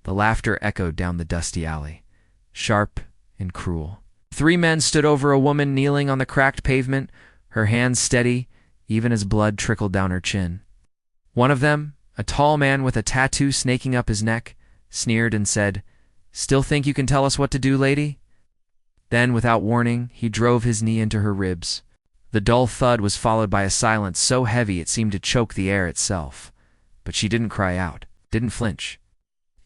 The laughter echoed down the dusty alley, sharp and cruel. 3 men stood over a woman kneeling on the cracked pavement, her hands steady, even as blood trickled down her chin. One of them, a tall man with a tattoo snaking up his neck, sneered and said, "Still think you can tell us what to do, lady?" Then, without warning, he drove his knee into her ribs. The dull thud was followed by a silence so heavy it seemed to choke the air itself. But she didn't cry out, didn't flinch.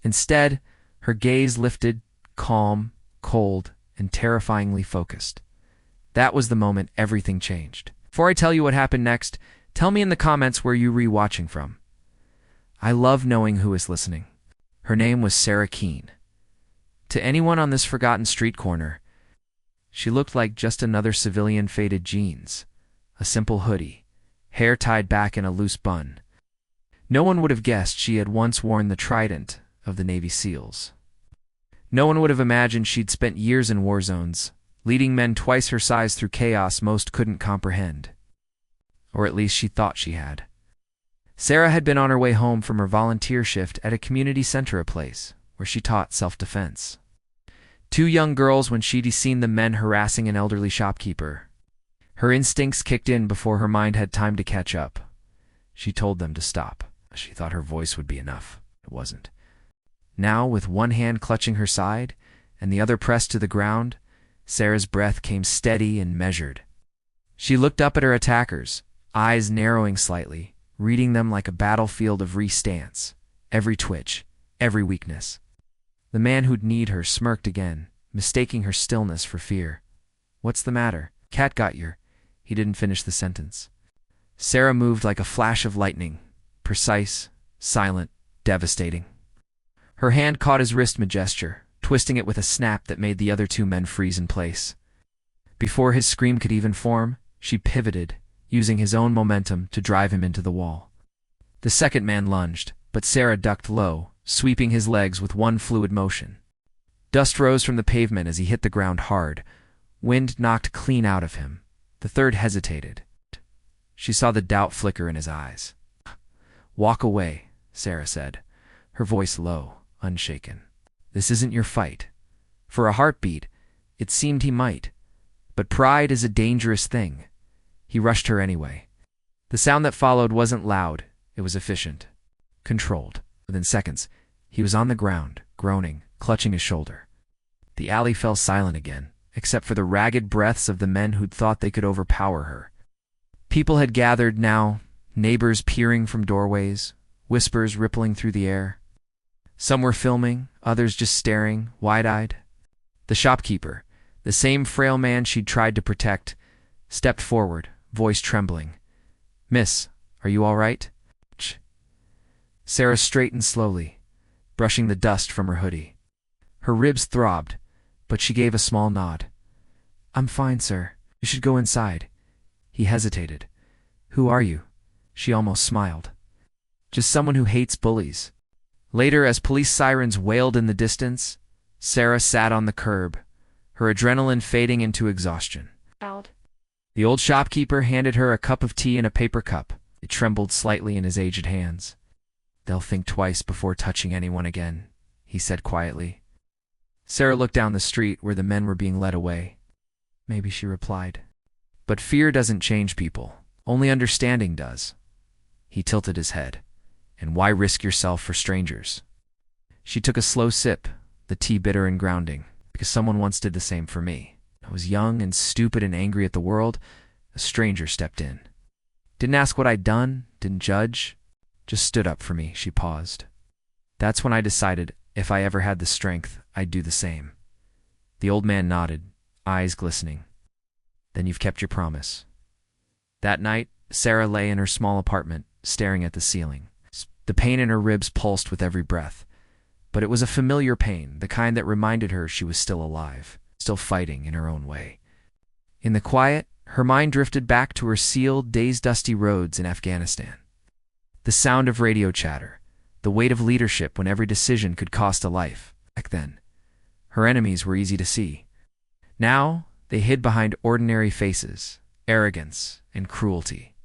Instead, her gaze lifted, calm, cold, and terrifyingly focused. That was the moment everything changed. Before I tell you what happened next, tell me in the comments where you re-watching from. I love knowing who is listening. Her name was Sarah Keene. To anyone on this forgotten street corner, she looked like just another civilian faded jeans, a simple hoodie, hair tied back in a loose bun. No one would have guessed she had once worn the trident of the Navy SEALs. No one would have imagined she'd spent years in war zones, leading men twice her size through chaos most couldn't comprehend. Or at least she thought she had. Sarah had been on her way home from her volunteer shift at a community center place where she taught self-defense. 2 young girls when she'd seen the men harassing an elderly shopkeeper. Her instincts kicked in before her mind had time to catch up. She told them to stop. She thought her voice would be enough. It wasn't. Now, with one hand clutching her side and the other pressed to the ground, Sarah's breath came steady and measured. She looked up at her attackers, eyes narrowing slightly, reading them like a battlefield of re-stance, every twitch, every weakness. The man who'd kneed her smirked again, mistaking her stillness for fear. "What's the matter? Cat got your—" He didn't finish the sentence. Sarah moved like a flash of lightning, precise, silent, devastating. Her hand caught his wrist mid-gesture, twisting it with a snap that made the other 2 men freeze in place. Before his scream could even form, she pivoted, using his own momentum to drive him into the wall. The second man lunged, but Sarah ducked low, sweeping his legs with one fluid motion. Dust rose from the pavement as he hit the ground hard. Wind knocked clean out of him. The third hesitated. She saw the doubt flicker in his eyes. "Walk away," Sarah said, her voice low, unshaken. "This isn't your fight." For a heartbeat, it seemed he might. But pride is a dangerous thing. He rushed her anyway. The sound that followed wasn't loud. It was efficient, controlled. Within seconds, he was on the ground, groaning, clutching his shoulder. The alley fell silent again, except for the ragged breaths of the men who'd thought they could overpower her. People had gathered now, neighbors peering from doorways, whispers rippling through the air. Some were filming, others just staring, wide-eyed. The shopkeeper, the same frail man she'd tried to protect, stepped forward, voice trembling. "Miss, are you all right?" Sarah straightened slowly, brushing the dust from her hoodie. Her ribs throbbed, but she gave a small nod. "I'm fine, sir. You should go inside." He hesitated. "Who are you?" She almost smiled. "Just someone who hates bullies." Later, as police sirens wailed in the distance, Sarah sat on the curb, her adrenaline fading into exhaustion. The old shopkeeper handed her a cup of tea in a paper cup. It trembled slightly in his aged hands. "They'll think twice before touching anyone again," he said quietly. Sarah looked down the street where the men were being led away. "Maybe," she replied. "But fear doesn't change people. Only understanding does." He tilted his head. "And why risk yourself for strangers?" She took a slow sip, the tea bitter and grounding, because someone once did the same for me. I was young and stupid and angry at the world. A stranger stepped in. Didn't ask what I'd done, didn't judge, just stood up for me. She paused. That's when I decided if I ever had the strength, I'd do the same. The old man nodded, eyes glistening. "Then you've kept your promise." That night, Sarah lay in her small apartment, staring at the ceiling. The pain in her ribs pulsed with every breath. But it was a familiar pain, the kind that reminded her she was still alive, still fighting in her own way. In the quiet, her mind drifted back to her sealed, dusty roads in Afghanistan. The sound of radio chatter, the weight of leadership when every decision could cost a life. Back then, her enemies were easy to see. Now, they hid behind ordinary faces, arrogance, and cruelty.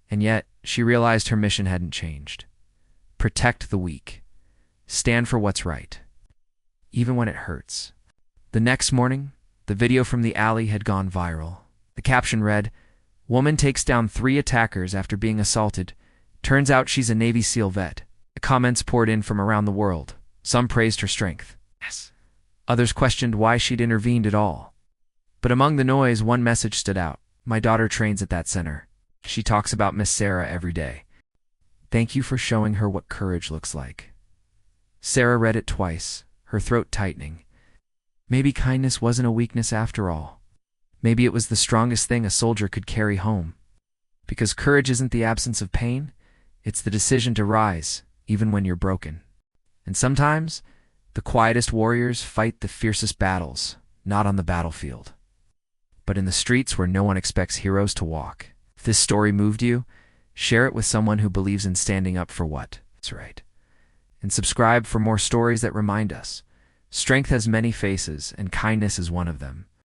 And yet, she realized her mission hadn't changed. Protect the weak. Stand for what's right, even when it hurts. The next morning, the video from the alley had gone viral. The caption read, "Woman takes down 3 attackers after being assaulted. Turns out she's a Navy SEAL vet." The comments poured in from around the world. Some praised her strength. Yes. Others questioned why she'd intervened at all. But among the noise, one message stood out. "My daughter trains at that center. She talks about Miss Sarah every day. Thank you for showing her what courage looks like." Sarah read it twice, her throat tightening. Maybe kindness wasn't a weakness after all. Maybe it was the strongest thing a soldier could carry home. Because courage isn't the absence of pain, it's the decision to rise, even when you're broken. And sometimes, the quietest warriors fight the fiercest battles, not on the battlefield, but in the streets where no one expects heroes to walk. If this story moved you, share it with someone who believes in standing up for what's right. And subscribe for more stories that remind us. Strength has many faces, and kindness is one of them.